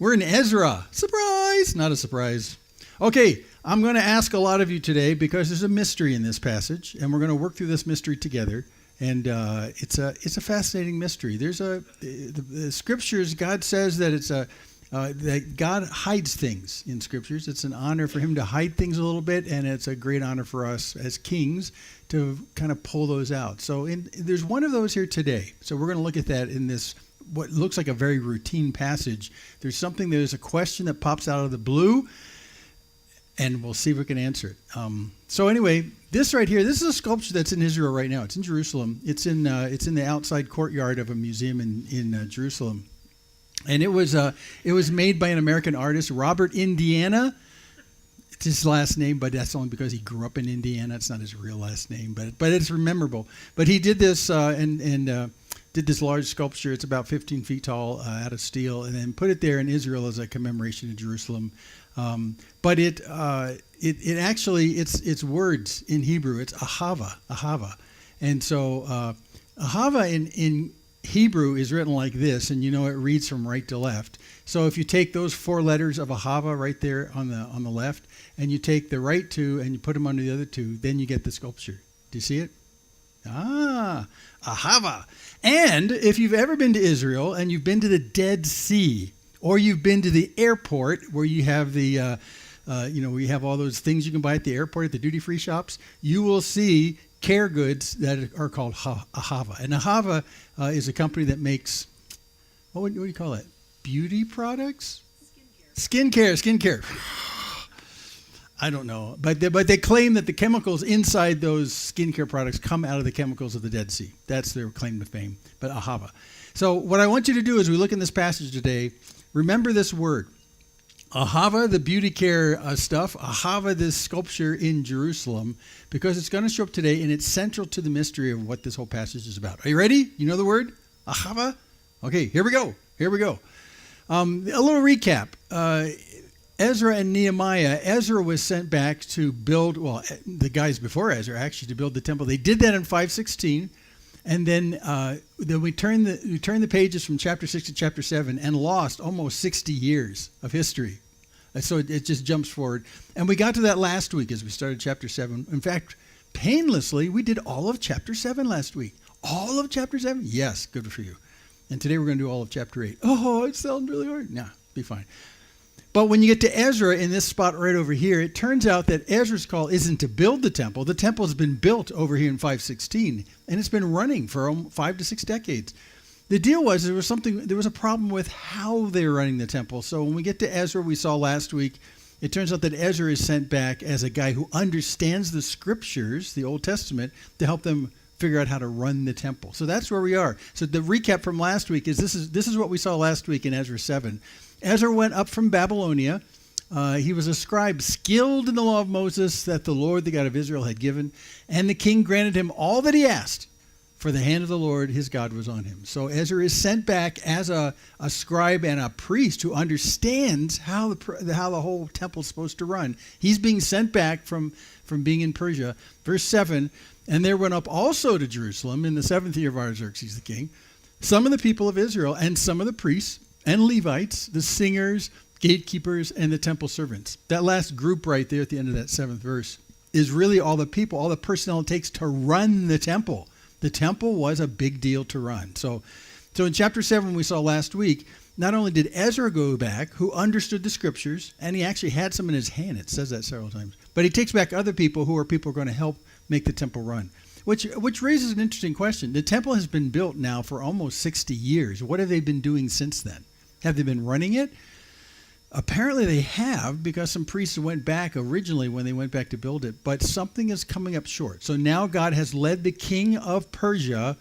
We're in Ezra. Surprise! Not a surprise. Okay, I'm going to ask a lot of you today because there's a mystery in this passage, and we're going to work through this mystery together. And it's a fascinating mystery. There's the scriptures. God says that that God hides things in scriptures. It's an honor for Him to hide things a little bit, and it's a great honor for us as kings to kind of pull those out. So there's one of those here today. So we're going to look at that in this what looks like a very routine passage. There's a question that pops out of the blue, and we'll see if we can answer it. So anyway, this right here, this is a sculpture that's in Israel right now. It's in Jerusalem. It's in the outside courtyard of a museum in Jerusalem, and it was made by an American artist, Robert Indiana. It's his last name, but that's only because he grew up in Indiana. It's not his real last name, but it's memorable. But he did this did this large sculpture. It's about 15 feet tall, out of steel, and then put it there in Israel as a commemoration of Jerusalem. But it actually it's words in Hebrew. It's ahava, and so ahava in Hebrew is written like this, and it reads from right to left. So if you take those 4 letters of ahava right there on the left, and you take the right 2 and you put them under the other 2, then you get the sculpture. Do you see it? Ahava. And if you've ever been to Israel and you've been to the Dead Sea, or you've been to the airport where you have where you have all those things you can buy at the airport at the duty-free shops, you will see care goods that are called Ahava. And Ahava is a company that makes, what do you call it? Beauty products? Skincare. I don't know. But they claim that the chemicals inside those skincare products come out of the chemicals of the Dead Sea. That's their claim to fame. But Ahava. So what I want you to do as we look in this passage today, remember this word. Ahava, the beauty care stuff. Ahava, this sculpture in Jerusalem, because it's going to show up today, and it's central to the mystery of what this whole passage is about. Are you ready? You know the word? Ahava? Okay, here we go. A little recap. Ezra and Nehemiah. Ezra was sent back to build, the guys before Ezra actually, to build the temple. They did that in 516. And then we turned the pages from chapter 6 to chapter 7 and lost almost 60 years of history. So it just jumps forward. And we got to that last week as we started chapter 7. In fact, painlessly, we did all of chapter 7 last week. All of chapter 7? Yes, good for you. And today we're going to do all of chapter 8. Oh, it sounds really hard. Nah, be fine. But when you get to Ezra in this spot right over here, it turns out that Ezra's call isn't to build the temple. The temple has been built over here in 516, and it's been running for 5 to 6 decades. The deal was there was a problem with how they were running the temple. So when we get to Ezra, we saw last week, it turns out that Ezra is sent back as a guy who understands the scriptures, the Old Testament, to help them figure out how to run the temple. So that's where we are. So the recap from last week is this is what we saw last week in Ezra 7. Ezra went up from Babylonia. He was a scribe skilled in the law of Moses that the Lord, the God of Israel, had given. And the king granted him all that he asked, for the hand of the Lord, his God, was on him. So Ezra is sent back as a scribe and a priest who understands how the whole temple is supposed to run. He's being sent back from being in Persia. Verse 7, and there went up also to Jerusalem in the 7th year of Artaxerxes the king, some of the people of Israel and some of the priests and Levites, the singers, gatekeepers, and the temple servants. That last group right there at the end of that 7th verse is really all the people, all the personnel it takes to run the temple. The temple was a big deal to run. So in chapter 7 we saw last week, not only did Ezra go back, who understood the scriptures, and he actually had some in his hand. It says that several times. But he takes back other people who are going to help make the temple run. Which raises an interesting question. The temple has been built now for almost 60 years. What have they been doing since then? Have they been running it? Apparently they have, because some priests went back originally when they went back to build it, but something is coming up short. So now God has led the king of Persia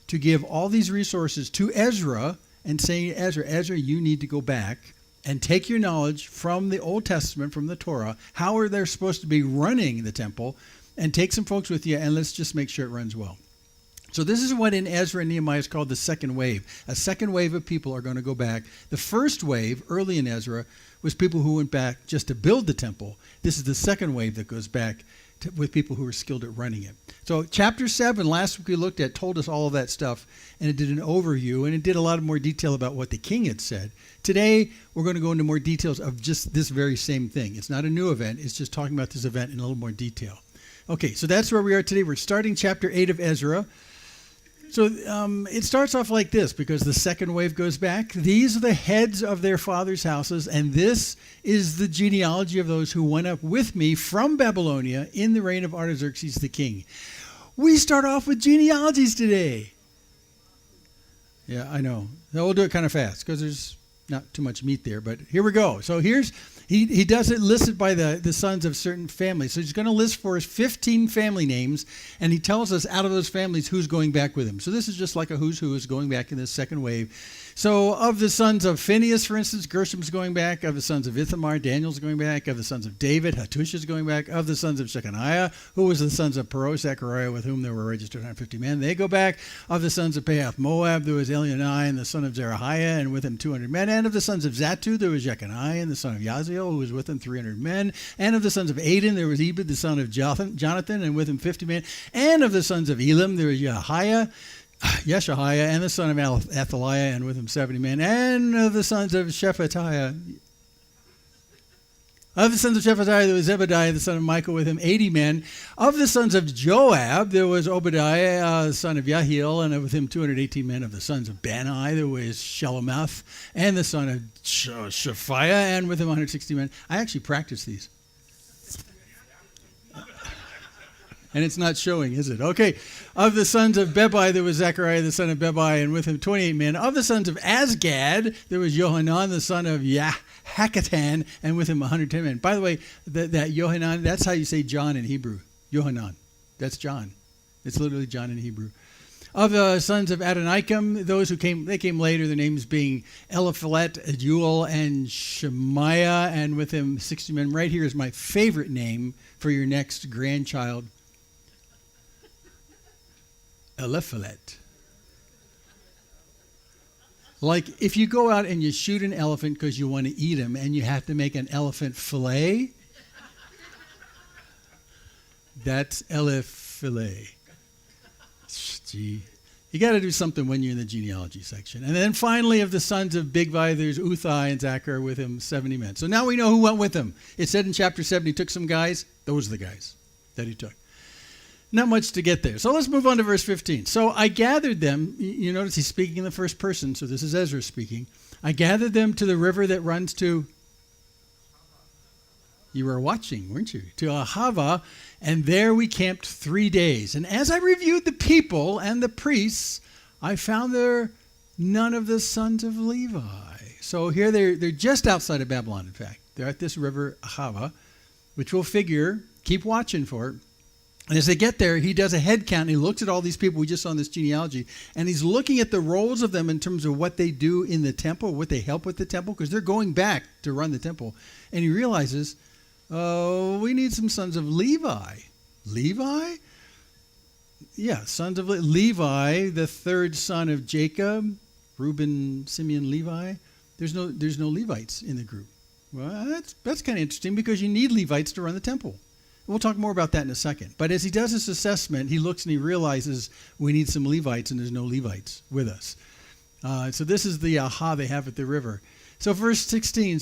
to give all these resources to Ezra and saying, Ezra, you need to go back and take your knowledge from the Old Testament, from the Torah, how are they supposed to be running the temple, and take some folks with you, and let's just make sure it runs well. So this is what in Ezra and Nehemiah is called the second wave. A second wave of people are going to go back. The first wave, early in Ezra, was people who went back just to build the temple. This is the second wave that goes back with people who were skilled at running it. So chapter 7, last week we looked at, told us all of that stuff, and it did an overview, and it did a lot of more detail about what the king had said. Today, we're going to go into more details of just this very same thing. It's not a new event. It's just talking about this event in a little more detail. Okay, so that's where we are today. We're starting chapter 8 of Ezra. So it starts off like this, because the second wave goes back. These are the heads of their fathers' houses, and this is the genealogy of those who went up with me from Babylonia in the reign of Artaxerxes the king. We start off with genealogies today. Yeah, I know. We'll do it kind of fast, because there's not too much meat there, but here we go. So he does it listed by the sons of certain families. So he's going to list for us 15 family names, and he tells us out of those families who's going back with him. So this is just like a who's who is going back in this second wave. So of the sons of Phinehas, for instance, Gershom's going back. Of the sons of Ithamar, Daniel's going back. Of the sons of David, Hattush's going back. Of the sons of Shechaniah, who was the sons of Perosh, Zechariah, with whom there were registered 150 men, they go back. Of the sons of Pahath Moab, there was Elionai, and the son of Zerahiah, and with him 200 men. And of the sons of Zatu, there was Jeconiah, and the son of Yaziel, who was with him 300 men. And of the sons of Aden, there was Ebed, the son of Jonathan, and with him 50 men. And of the sons of Elam, there was Yeshahiah, and the son of Athaliah, and with him 70 men. And of the sons of Shephatiah, there was Zebediah, the son of Michael, with him 80 men. Of the sons of Joab, there was Obadiah, the son of Yahiel, and with him 218 men. Of the sons of Bani, there was Shelomith, and the son of Shaphiah, and with him 160 men. I actually practiced these. And it's not showing, is it? Okay. Of the sons of Bebai, there was Zechariah, the son of Bebai, and with him 28 men. Of the sons of Azgad, there was Johanan, the son of Hakatan, and with him 110 men. By the way, that Johanan, that's how you say John in Hebrew. Johanan. That's John. It's literally John in Hebrew. Of the sons of Adonikim, those who came later, their names being Eliphalet, Jewel, and Shemaiah, and with him 60 men. Right here is my favorite name for your next grandchild. Eliphalet. Like if you go out and you shoot an elephant because you want to eat him and you have to make an elephant fillet, that's eliphalet. Gee. You got to do something when you're in the genealogy section. And then finally of the sons of Bigvai, there's Uthai and Zachar with him 70 men. So now we know who went with him. It said in chapter 7 he took some guys. Those are the guys that he took. Not much to get there. So let's move on to verse 15. So I gathered them. You notice he's speaking in the first person, so this is Ezra speaking. I gathered them to the river that runs to... You were watching, weren't you? To Ahava, and there we camped 3 days. And as I reviewed the people and the priests, I found there none of the sons of Levi. So here they're just outside of Babylon, in fact. They're at this river, Ahava, which we'll figure, keep watching for it. And as they get there, he does a head count, and he looks at all these people we just saw in this genealogy, and he's looking at the roles of them in terms of what they do in the temple, what they help with the temple, because they're going back to run the temple. And he realizes, oh, we need some sons of Levi. Levi? Yeah, sons of Levi, the third son of Jacob, Reuben, Simeon, Levi. There's no Levites in the group. Well, that's kind of interesting because you need Levites to run the temple. We'll talk more about that in a second. But as he does this assessment, he looks and he realizes we need some Levites, and there's no Levites with us. So this is the aha they have at the river. So verse 16,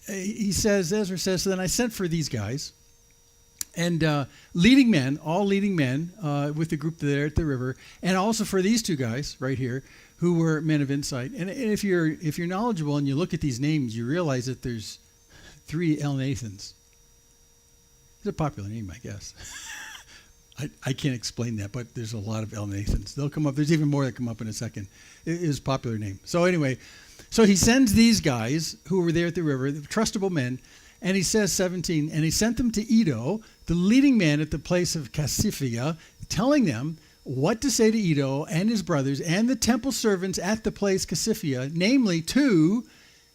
he says, Ezra says, so then I sent for these guys, and leading men, all leading men with the group there at the river, and also for these two guys right here, who were men of insight. And if you're knowledgeable and you look at these names, you realize that there's 3 Elnathans. It's a popular name, I guess. I can't explain that, but there's a lot of Elnathans. They'll come up. There's even more that come up in a second. It is a popular name. So anyway, so he sends these guys who were there at the river, the trustable men, and he says, 17, and he sent them to Edo, the leading man at the place of Casiphia, telling them what to say to Edo and his brothers and the temple servants at the place Casiphia, namely to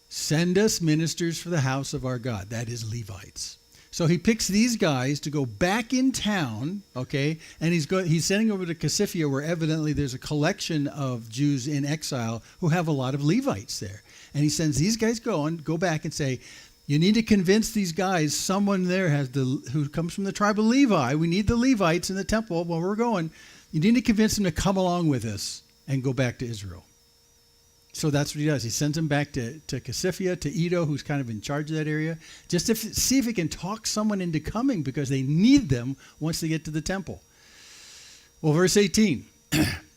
send us ministers for the house of our God, that is Levites. So he picks these guys to go back in town, okay, and he's sending over to Casiphia, where evidently there's a collection of Jews in exile who have a lot of Levites there. And he sends these guys go back and say, You need to convince these guys, someone there who comes from the tribe of Levi. We need the Levites in the temple where we're going. You need to convince them to come along with us and go back to Israel. So that's what he does. He sends them back to Casiphia, to Edo, who's kind of in charge of that area, just to see if he can talk someone into coming because they need them once they get to the temple. Well, verse 18.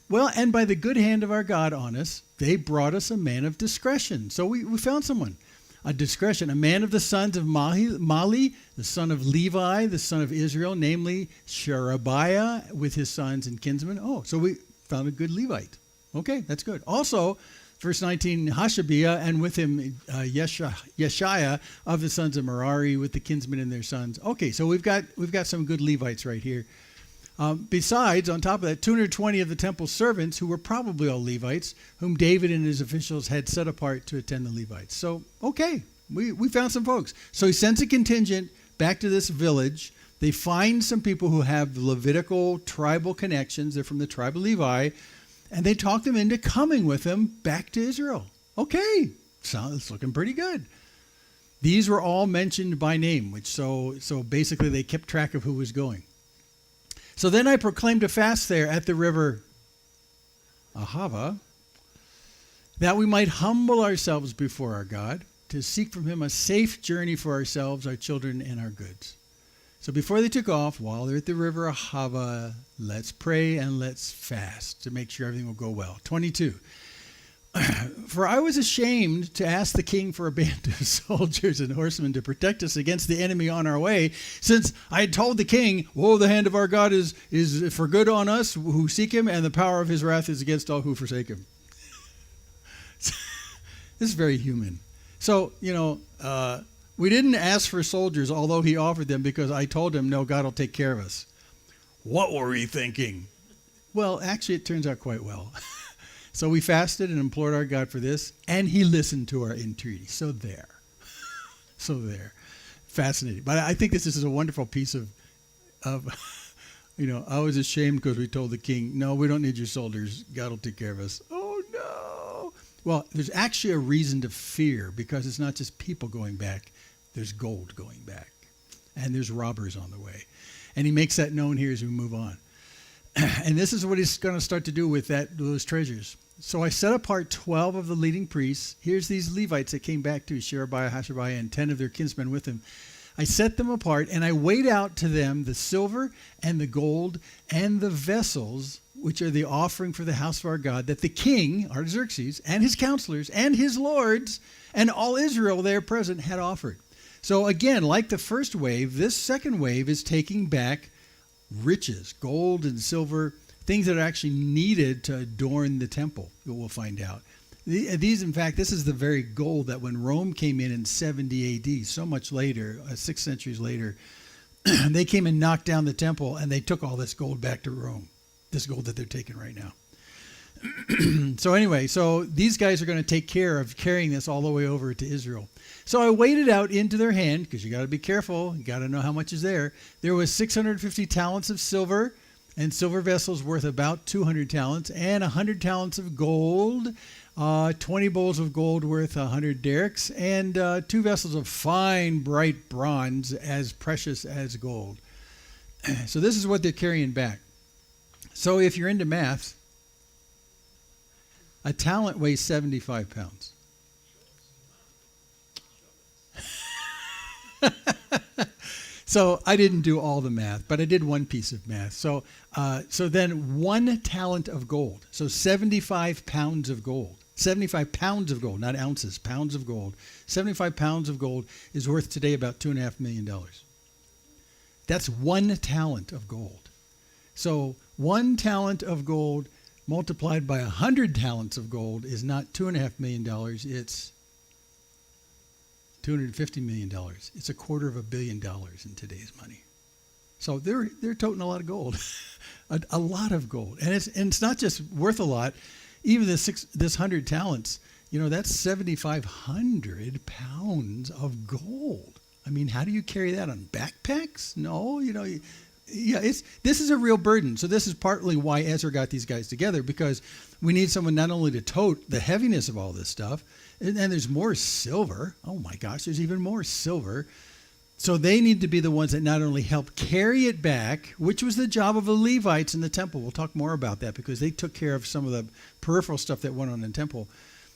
Well, and by the good hand of our God on us, they brought us a man of discretion. So we found someone. A discretion, a man of the sons of Mali, the son of Levi, the son of Israel, namely Sherebiah with his sons and kinsmen. Oh, so we found a good Levite. Okay, that's good. Also, verse 19, Hashabiah, and with him Yeshaiah of the sons of Merari with the kinsmen and their sons. Okay, so we've got some good Levites right here. Besides, on top of that, 220 of the temple servants who were probably all Levites, whom David and his officials had set apart to attend the Levites. So, okay, we found some folks. So he sends a contingent back to this village. They find some people who have Levitical tribal connections. They're from the tribe of Levi. And they talk them into coming with them back to Israel. Okay, so it's looking pretty good. These were all mentioned by name, which so basically they kept track of who was going. So then I proclaimed a fast there at the river Ahava, that we might humble ourselves before our God, to seek from him a safe journey for ourselves, our children, and our goods. So before they took off, while they're at the river Ahava, let's pray and let's fast to make sure everything will go well. 22. For I was ashamed to ask the king for a band of soldiers and horsemen to protect us against the enemy on our way, since I had told the king, woe, the hand of our God is for good on us who seek him, and the power of his wrath is against all who forsake him. This is very human. So, we didn't ask for soldiers, although he offered them, because I told him, no, God will take care of us. What were we thinking? Well, actually, it turns out quite well. So we fasted and implored our God for this, and he listened to our entreaty. So there. Fascinating. But I think this is a wonderful piece of I was ashamed because we told the king, no, we don't need your soldiers. God will take care of us. Oh, no. Well, there's actually a reason to fear, because it's not just people going back. There's gold going back, and there's robbers on the way. And he makes that known here as we move on. And this is what he's going to start to do with those treasures. So I set apart 12 of the leading priests. Here's these Levites that came back to Sherebiah, Hashabiah, and 10 of their kinsmen with them. I set them apart, and I weighed out to them the silver and the gold and the vessels, which are the offering for the house of our God, that the king, Artaxerxes, and his counselors, and his lords, and all Israel there present had offered. So again, like the first wave, this second wave is taking back riches, gold and silver, things that are actually needed to adorn the temple, we'll find out. These, in fact, this is the very gold that when Rome came in 70 AD, so much later, 6 centuries later, they came and knocked down the temple, and they took all this gold back to Rome, this gold that they're taking right now. So anyway, these guys are going to take care of carrying this all the way over to Israel. So I weighed it out into their hand, because you got to be careful. You got to know how much is there. There was 650 talents of silver, and silver vessels worth about 200 talents, and 100 talents of gold, 20 bowls of gold worth 100 derricks, and 2 vessels of fine, bright bronze as precious as gold. So this is what they're carrying back. So if you're into math, a talent weighs 75 pounds. So I didn't do all the math, but I did one piece of math. So then 1 talent of gold, so 75 pounds of gold. 75 pounds of gold, not ounces, pounds of gold. 75 pounds of gold is worth today about $2.5 million. That's 1 talent of gold. So 1 talent of gold multiplied by 100 talents of gold is not $2.5 million, it's $250 million. It's $250 million in today's money. So they're toting a lot of gold, a lot of gold, and it's not just worth a lot. Even this 100 talents, that's 7,500 pounds of gold. I mean, how do you carry that on backpacks? No, this is a real burden. So this is partly why Ezra got these guys together, because we need someone not only to tote the heaviness of all this stuff, And there's more silver. Oh my gosh, there's even more silver. So they need to be the ones that not only help carry it back, which was the job of the Levites in the temple. We'll talk more about that because they took care of some of the peripheral stuff that went on in the temple.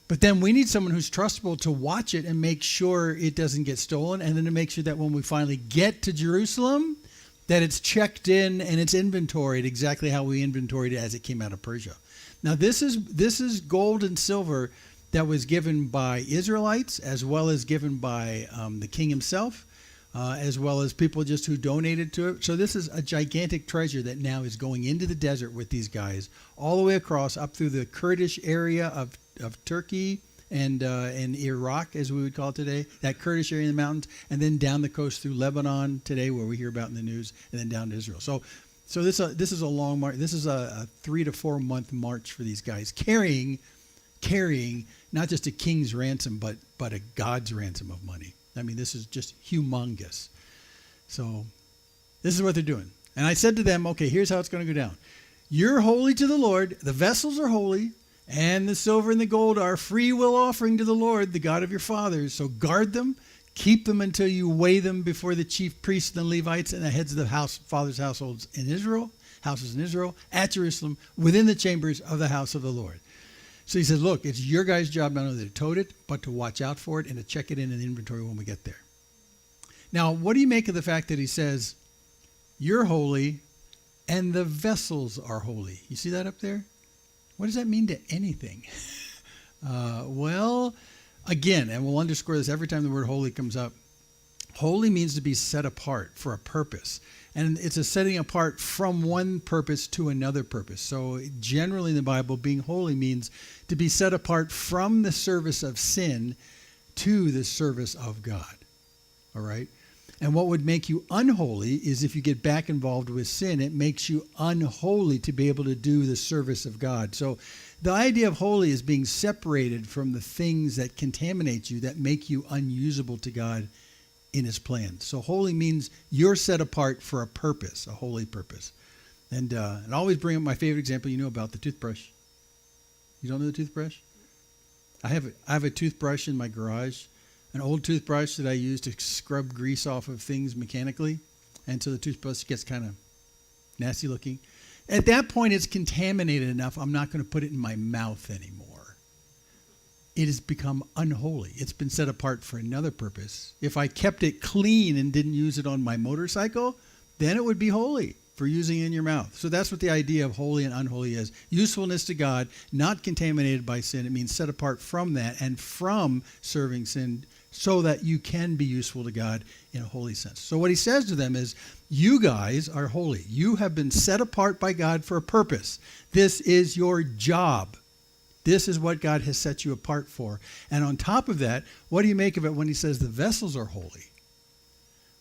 But then we need someone who's trustable to watch it and make sure it doesn't get stolen, and then to make sure that when we finally get to Jerusalem, that it's checked in and it's inventoried exactly how we inventoried it as it came out of Persia. Now this is gold and silver that was given by Israelites as well as given by the king himself. As well as people just who donated to it. So this is a gigantic treasure that now is going into the desert with these guys, all the way across, up through the Kurdish area of Turkey and Iraq, as we would call it today, that Kurdish area in the mountains, and then down the coast through Lebanon today, where we hear about in the news, and then down to Israel. So this is a long march. This is a 3 to 4 month march for these guys, carrying not just a king's ransom, but a God's ransom of money. I mean, this is just humongous. So this is what they're doing. And I said to them, okay, here's how it's going to go down. You're holy to the Lord. The vessels are holy. And the silver and the gold are free will offering to the Lord, the God of your fathers. So guard them. Keep them until you weigh them before the chief priests and the Levites and the heads of the fathers' households in Israel, houses in Israel, at Jerusalem, within the chambers of the house of the Lord. So he says, look, it's your guys' job not only to tote it, but to watch out for it and to check it in an inventory when we get there. Now, what do you make of the fact that he says, you're holy and the vessels are holy? You see that up there? What does that mean to anything? Well, again, and we'll underscore this every time the word holy comes up, holy means to be set apart for a purpose. And it's a setting apart from one purpose to another purpose. So generally in the Bible, being holy means to be set apart from the service of sin to the service of God. All right? And what would make you unholy is if you get back involved with sin, it makes you unholy to be able to do the service of God. So the idea of holy is being separated from the things that contaminate you, that make you unusable to God in his plan. So holy means you're set apart for a purpose, a holy purpose. And I always bring up my favorite example, about the toothbrush. You don't know the toothbrush? I have a toothbrush in my garage, an old toothbrush that I use to scrub grease off of things mechanically. And so the toothbrush gets kind of nasty looking. At that point, it's contaminated enough, I'm not going to put it in my mouth anymore. It has become unholy. It's been set apart for another purpose. If I kept it clean and didn't use it on my motorcycle, then it would be holy for using it in your mouth. So that's what the idea of holy and unholy is. Usefulness to God, not contaminated by sin. It means set apart from that and from serving sin so that you can be useful to God in a holy sense. So what he says to them is, you guys are holy. You have been set apart by God for a purpose. This is your job. This is what God has set you apart for. And on top of that, what do you make of it when he says the vessels are holy?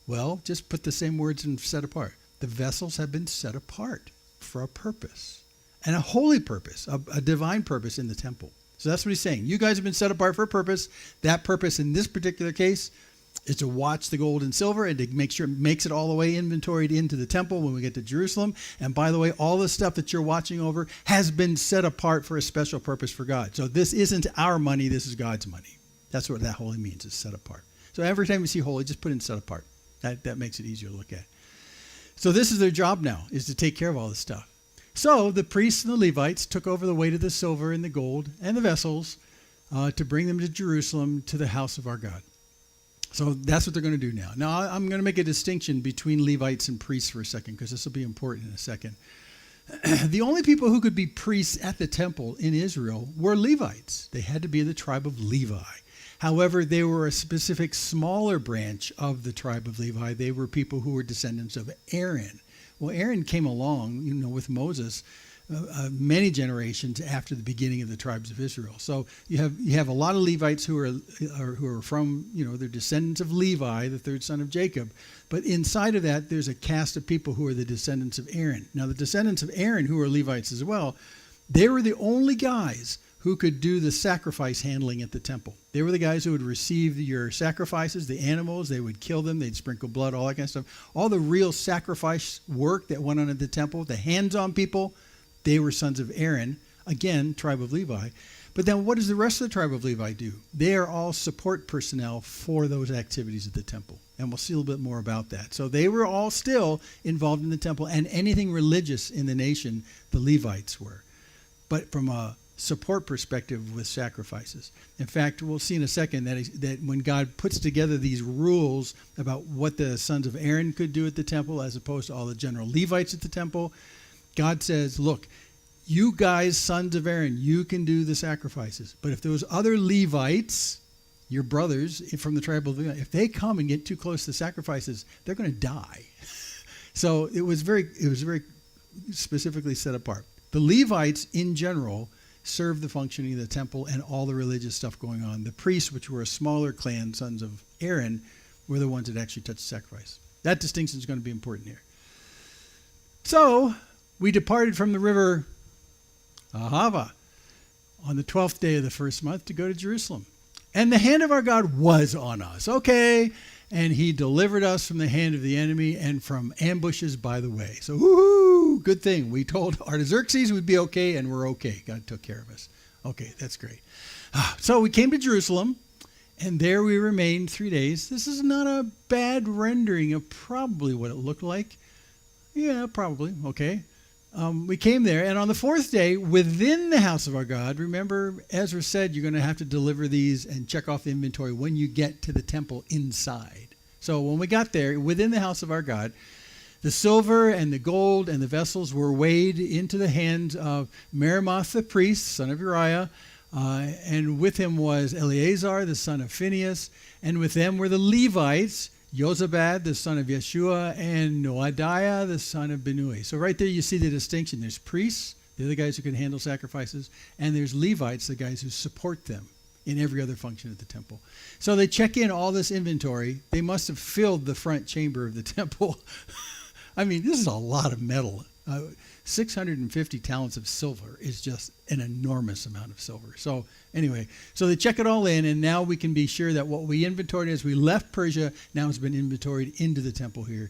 Well, just put the same words in set apart. The vessels have been set apart for a purpose, and a holy purpose, a divine purpose in the temple. So that's what he's saying. You guys have been set apart for a purpose. That purpose in this particular case is to watch the gold and silver and to make sure it makes it all the way inventoried into the temple when we get to Jerusalem. And by the way, all the stuff that you're watching over has been set apart for a special purpose for God. So this isn't our money, this is God's money. That's what that holy means, is set apart. So every time you see holy, just put in set apart. That makes it easier to look at. So this is their job now, is to take care of all this stuff. So the priests and the Levites took over the weight of the silver and the gold and the vessels to bring them to Jerusalem, to the house of our God. So that's what they're going to do now. Now, I'm going to make a distinction between Levites and priests for a second, because this will be important in a second. The only people who could be priests at the temple in Israel were Levites. They had to be the tribe of Levi. However, they were a specific smaller branch of the tribe of Levi. They were people who were descendants of Aaron. Well, Aaron came along, with Moses many generations after the beginning of the tribes of Israel. So you have a lot of Levites who are from, they're descendants of Levi, the third son of Jacob. But inside of that, there's a caste of people who are the descendants of Aaron. Now, the descendants of Aaron, who are Levites as well, they were the only guys who could do the sacrifice handling at the temple. They were the guys who would receive your sacrifices, the animals. They would kill them. They'd sprinkle blood, all that kind of stuff. All the real sacrifice work that went on at the temple, the hands-on people, they were sons of Aaron, again, tribe of Levi. But then what does the rest of the tribe of Levi do? They are all support personnel for those activities at the temple. And we'll see a little bit more about that. So they were all still involved in the temple, and anything religious in the nation, the Levites were. But from a support perspective with sacrifices. In fact, we'll see in a second that when God puts together these rules about what the sons of Aaron could do at the temple as opposed to all the general Levites at the temple, God says, look, you guys, sons of Aaron, you can do the sacrifices. But if those other Levites, your brothers from the tribe of Levi, if they come and get too close to the sacrifices, they're going to die. So it was very specifically set apart. The Levites in general served the functioning of the temple and all the religious stuff going on. The priests, which were a smaller clan, sons of Aaron, were the ones that actually touched the sacrifice. That distinction is going to be important here. So we departed from the river Ahava on the 12th day of the first month to go to Jerusalem. And the hand of our God was on us. Okay. And he delivered us from the hand of the enemy and from ambushes by the way. So, woohoo, good thing. We told Artaxerxes we'd be okay, and we're okay. God took care of us. Okay, that's great. So we came to Jerusalem, and there we remained 3 days. This is not a bad rendering of probably what it looked like. Yeah, probably. Okay. We came there, and on the fourth day, within the house of our God, remember Ezra said you're going to have to deliver these and check off the inventory when you get to the temple inside. So when we got there, within the house of our God, the silver and the gold and the vessels were weighed into the hands of Meremoth the priest, son of Uriah, and with him was Eleazar, the son of Phinehas, and with them were the Levites, Jozabad, the son of Yeshua, and Noadiah, the son of Binui. So right there you see the distinction. There's priests, they're the guys who can handle sacrifices, and there's Levites, the guys who support them in every other function at the temple. So they check in all this inventory. They must have filled the front chamber of the temple. I mean, this is a lot of metal. 650 talents of silver is just an enormous amount of silver. So anyway, so they check it all in, and now we can be sure that what we inventoried as we left Persia now has been inventoried into the temple here.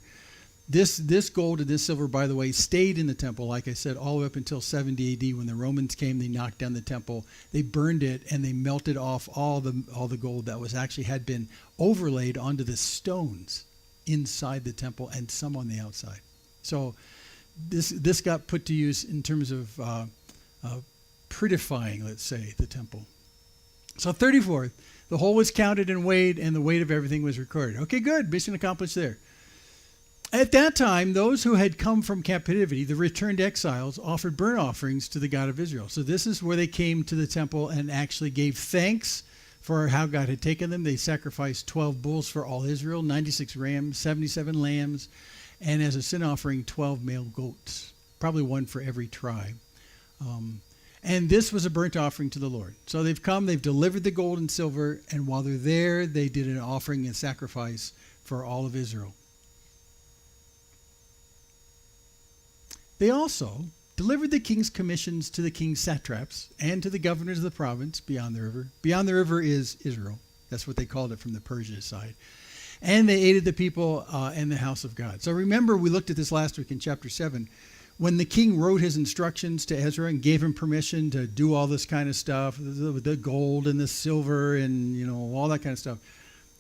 This gold and this silver, by the way, stayed in the temple, like I said, all the way up until 70 AD. When the Romans came, they knocked down the temple, they burned it, and they melted off all the gold that was actually had been overlaid onto the stones inside the temple and some on the outside. So this got put to use in terms of prettifying, let's say, the temple. So 34th, the whole was counted and weighed, and the weight of everything was recorded. Okay, good. Mission accomplished there. At that time, those who had come from captivity, the returned exiles, offered burnt offerings to the God of Israel. So this is where they came to the temple and actually gave thanks for how God had taken them. They sacrificed 12 bulls for all Israel, 96 rams, 77 lambs, and as a sin offering, 12 male goats, probably one for every tribe. And this was a burnt offering to the Lord. So they've come, they've delivered the gold and silver, and while they're there, they did an offering and sacrifice for all of Israel. They also delivered the king's commissions to the king's satraps and to the governors of the province beyond the river. Beyond the river is Israel. That's what they called it from the Persia side. And they aided the people in the house of God. So remember, we looked at this last week in chapter 7. When the king wrote his instructions to Ezra and gave him permission to do all this kind of stuff, the gold and the silver and, all that kind of stuff,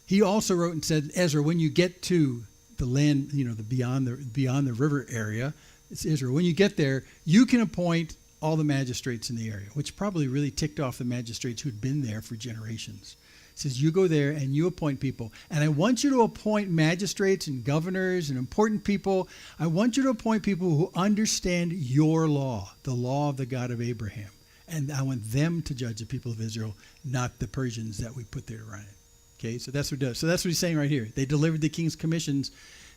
he also wrote and said, Ezra, when you get to the land, the beyond the river area, it's Israel. When you get there, you can appoint all the magistrates in the area, which probably really ticked off the magistrates who'd been there for generations. It says you go there and you appoint people. And I want you to appoint magistrates and governors and important people. I want you to appoint people who understand your law, the law of the God of Abraham. And I want them to judge the people of Israel, not the Persians that we put there to run it. Okay, so that's what it does. So that's what he's saying right here. They delivered the king's commissions,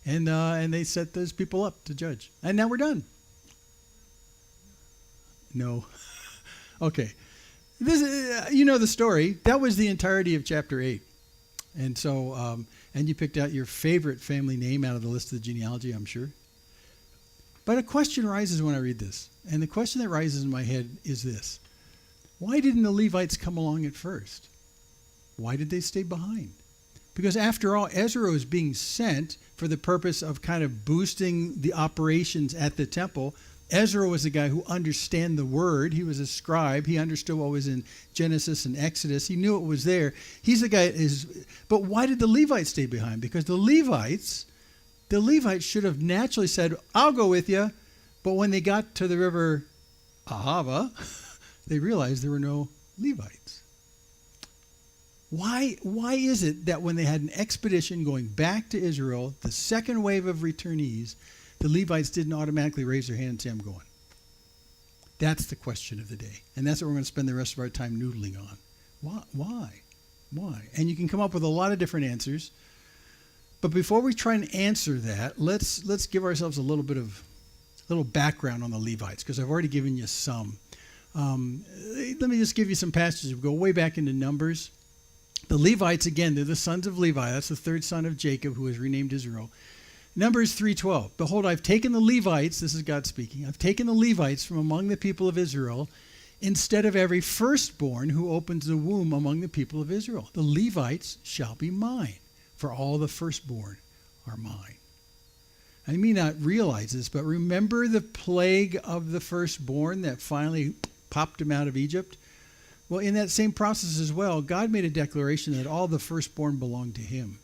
and they set those people up to judge. And now we're done. No. Okay. This, the story. That was the entirety of chapter 8. And so, and you picked out your favorite family name out of the list of the genealogy, I'm sure. But a question arises when I read this. And the question that rises in my head is this. Why didn't the Levites come along at first? Why did they stay behind? Because after all, Ezra was being sent for the purpose of kind of boosting the operations at the temple Ezra was the guy who understood the word. He was a scribe. He understood what was in Genesis and Exodus. He knew it was there. He's the guy but why did the Levites stay behind? Because the Levites should have naturally said, I'll go with you. But when they got to the river Ahava, they realized there were no Levites. Why is it that when they had an expedition going back to Israel, the second wave of returnees, the Levites didn't automatically raise their hand and say, I'm going? That's the question of the day. And that's what we're going to spend the rest of our time noodling on. Why? And you can come up with a lot of different answers. But before we try and answer that, let's give ourselves a little background on the Levites, because I've already given you some. Let me just give you some passages. We'll go way back into Numbers. The Levites, again, they're the sons of Levi. That's the third son of Jacob, who was renamed Israel. Numbers 3:12. Behold, I've taken the Levites, this is God speaking, I've taken the Levites from among the people of Israel instead of every firstborn who opens the womb among the people of Israel. The Levites shall be mine, for all the firstborn are mine. I may not realize this, but remember the plague of the firstborn that finally popped him out of Egypt? Well, in that same process as well, God made a declaration that all the firstborn belonged to him.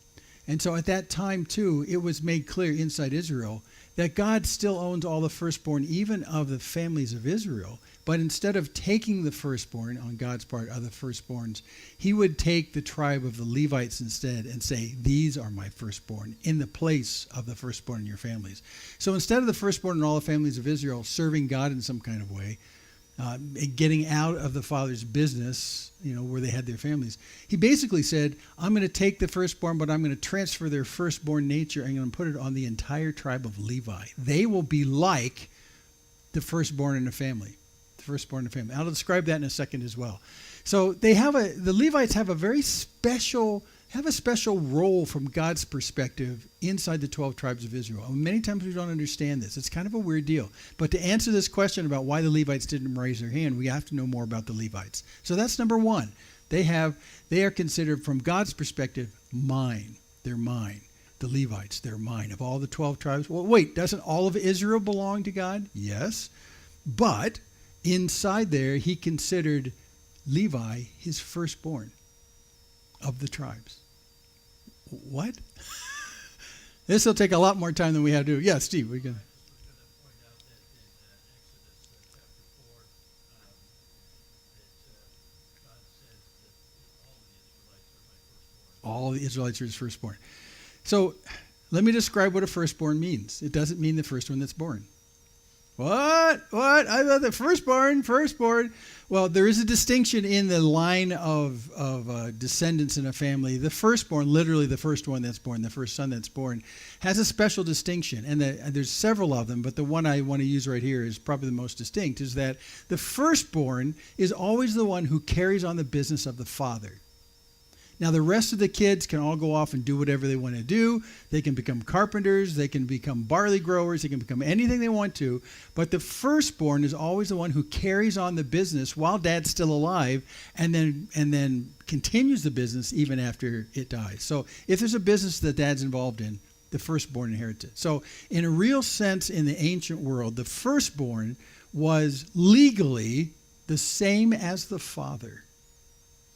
And so at that time, too, it was made clear inside Israel that God still owns all the firstborn, even of the families of Israel. But instead of taking the firstborn on God's part of the firstborns, he would take the tribe of the Levites instead and say, these are my firstborn, in the place of the firstborn in your families. So instead of the firstborn in all the families of Israel serving God in some kind of way, getting out of the father's business, where they had their families, he basically said, I'm going to take the firstborn, but I'm going to transfer their firstborn nature and I'm going to put it on the entire tribe of Levi. They will be like the firstborn in the family. I'll describe that in a second as well. So the Levites have a special role from God's perspective inside the 12 tribes of Israel. And many times we don't understand this. It's kind of a weird deal. But to answer this question about why the Levites didn't raise their hand, we have to know more about the Levites. So that's number one. They are considered, from God's perspective, mine. They're mine. The Levites, they're mine. Of all the 12 tribes, well, wait, doesn't all of Israel belong to God? Yes. But inside there, he considered Levi his firstborn of the tribes. What? This will take a lot more time than we have to do. Yeah, Steve, we can. All the Israelites are his firstborn. So let me describe what a firstborn means. It doesn't mean the first one that's born. What? I thought the firstborn. Well, there is a distinction in the line of descendants in a family. The firstborn, literally the first one that's born, the first son that's born, has a special distinction. And there's several of them, but the one I want to use right here is probably the most distinct, is that the firstborn is always the one who carries on the business of the father. Now, the rest of the kids can all go off and do whatever they want to do. They can become carpenters. They can become barley growers. They can become anything they want to. But the firstborn is always the one who carries on the business while dad's still alive and then continues the business even after it dies. So if there's a business that dad's involved in, the firstborn inherits it. So in a real sense, in the ancient world, the firstborn was legally the same as the father.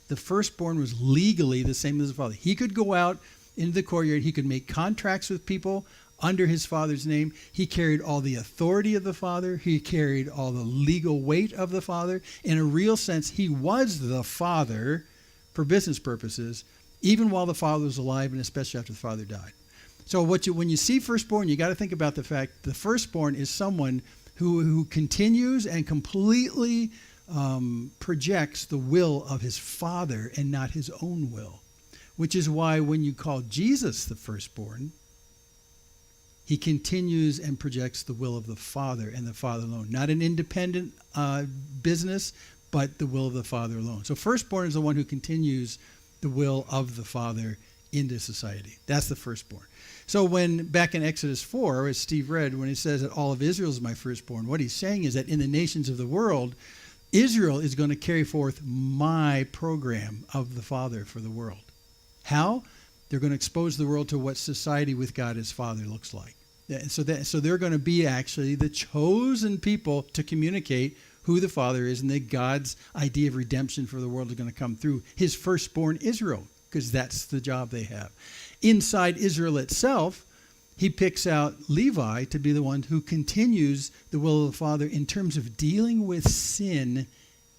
The firstborn was legally the same as the father. He could go out into the courtyard. He could make contracts with people under his father's name. He carried all the authority of the father. He carried all the legal weight of the father. In a real sense, he was the father for business purposes, even while the father was alive and especially after the father died. So when you see firstborn, you got to think about the fact the firstborn is someone who continues and completely projects the will of his father and not his own will, which is why when you call Jesus the firstborn, he continues and projects the will of the Father and the Father alone. Not an independent business, but the will of the Father alone. So firstborn is the one who continues the will of the Father into society. That's the firstborn. So when back in Exodus 4, as Steve read, when he says that all of Israel is my firstborn, what he's saying is that in the nations of the world, Israel is going to carry forth my program of the Father for the world. How? They're going to expose the world to what society with God as Father looks like. Yeah, so they're going to be actually the chosen people to communicate who the Father is, and that God's idea of redemption for the world is going to come through his firstborn Israel, because that's the job they have. Inside Israel itself, he picks out Levi to be the one who continues the will of the Father in terms of dealing with sin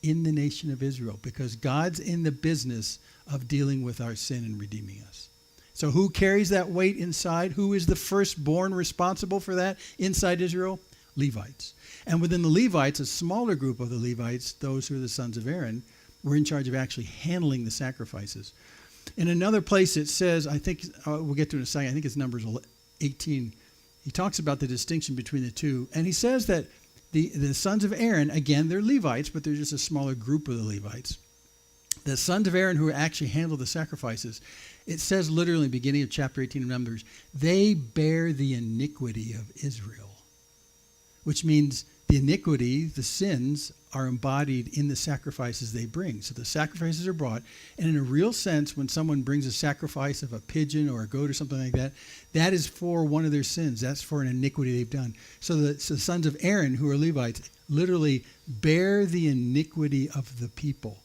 in the nation of Israel, because God's in the business of dealing with our sin and redeeming us. So who carries that weight inside? Who is the firstborn responsible for that inside Israel? Levites. And within the Levites, a smaller group of the Levites, those who are the sons of Aaron, were in charge of actually handling the sacrifices. In another place it says, I think we'll get to it in a second, I think it's Numbers 18, he talks about the distinction between the two. And he says that the sons of Aaron, again, they're Levites, but they're just a smaller group of the Levites. The sons of Aaron who actually handle the sacrifices, it says literally in the beginning of chapter 18 of Numbers, they bear the iniquity of Israel, which means the iniquity, the sins, are embodied in the sacrifices they bring. So the sacrifices are brought, and in a real sense, when someone brings a sacrifice of a pigeon or a goat or something like that, that is for one of their sins. That's for an iniquity they've done. So the sons of Aaron, who are Levites, literally bear the iniquity of the people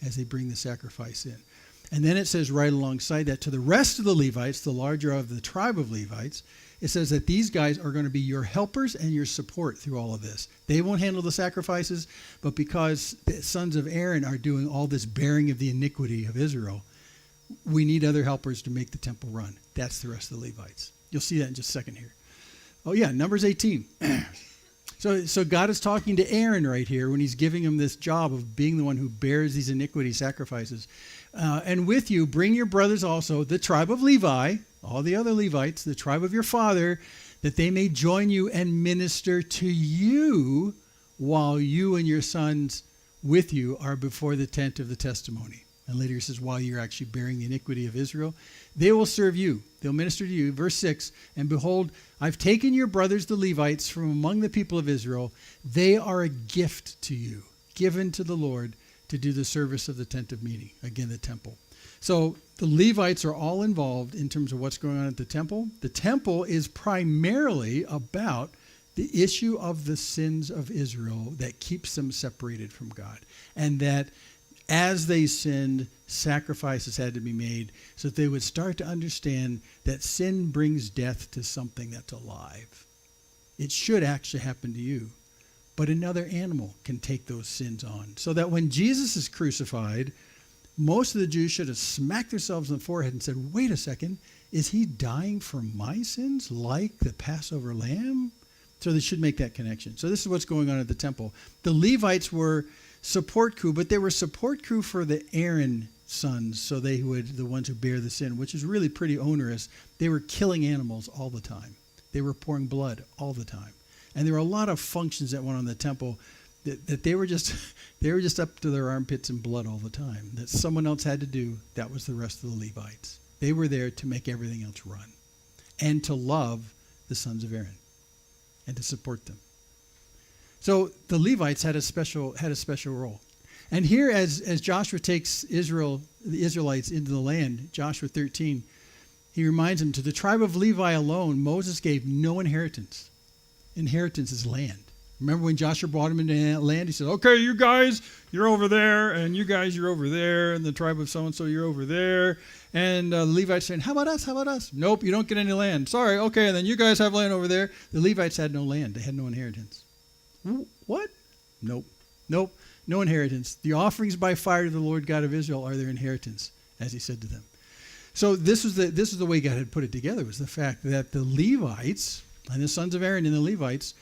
as they bring the sacrifice in. And then it says right alongside that, to the rest of the Levites, the larger of the tribe of Levites, it says that these guys are going to be your helpers and your support through all of this. They won't handle the sacrifices, but because the sons of Aaron are doing all this bearing of the iniquity of Israel, we need other helpers to make the temple run. That's the rest of the Levites. You'll see that in just a second here. Oh yeah, Numbers 18. So God is talking to Aaron right here when he's giving him this job of being the one who bears these iniquity sacrifices. And with you, bring your brothers also, the tribe of Levi, all the other Levites, the tribe of your father, that they may join you and minister to you while you and your sons with you are before the tent of the testimony. And later he says, while you're actually bearing the iniquity of Israel, they will serve you. They'll minister to you. Verse 6, and behold, I've taken your brothers, the Levites, from among the people of Israel. They are a gift to you, given to the Lord to do the service of the tent of meeting. Again, the temple. So the Levites are all involved in terms of what's going on at the temple. The temple is primarily about the issue of the sins of Israel that keeps them separated from God. And that as they sinned, sacrifices had to be made so that they would start to understand that sin brings death to something that's alive. It should actually happen to you. But another animal can take those sins on. So that when Jesus is crucified, most of the Jews should have smacked themselves on the forehead and said, wait a second, is he dying for my sins like the Passover lamb? So they should make that connection. So this is what's going on at the temple. The Levites were support crew, but they were support crew for the Aaron sons, so they would, the ones who bear the sin, which is really pretty onerous. They were killing animals all the time. They were pouring blood all the time. And there were a lot of functions that went on in the temple that they were just up to their armpits in blood all the time. That someone else had to do. That was the rest of the Levites. They were there to make everything else run, and to love the sons of Aaron, and to support them. So the Levites had a special role. And here, as Joshua takes the Israelites into the land, Joshua 13, he reminds them, to the tribe of Levi alone, Moses gave no inheritance. Inheritance is land. Remember when Joshua brought them into that land, he said, okay, you guys, you're over there, and you guys, you're over there, and the tribe of so-and-so, you're over there. And the Levites saying, how about us? How about us? Nope, you don't get any land. Sorry, okay, and then you guys have land over there. The Levites had no land. They had no inheritance. What? Nope, no inheritance. The offerings by fire to the Lord God of Israel are their inheritance, as he said to them. So this is the way God had put it together, was the fact that the Levites and the sons of Aaron and the Levites,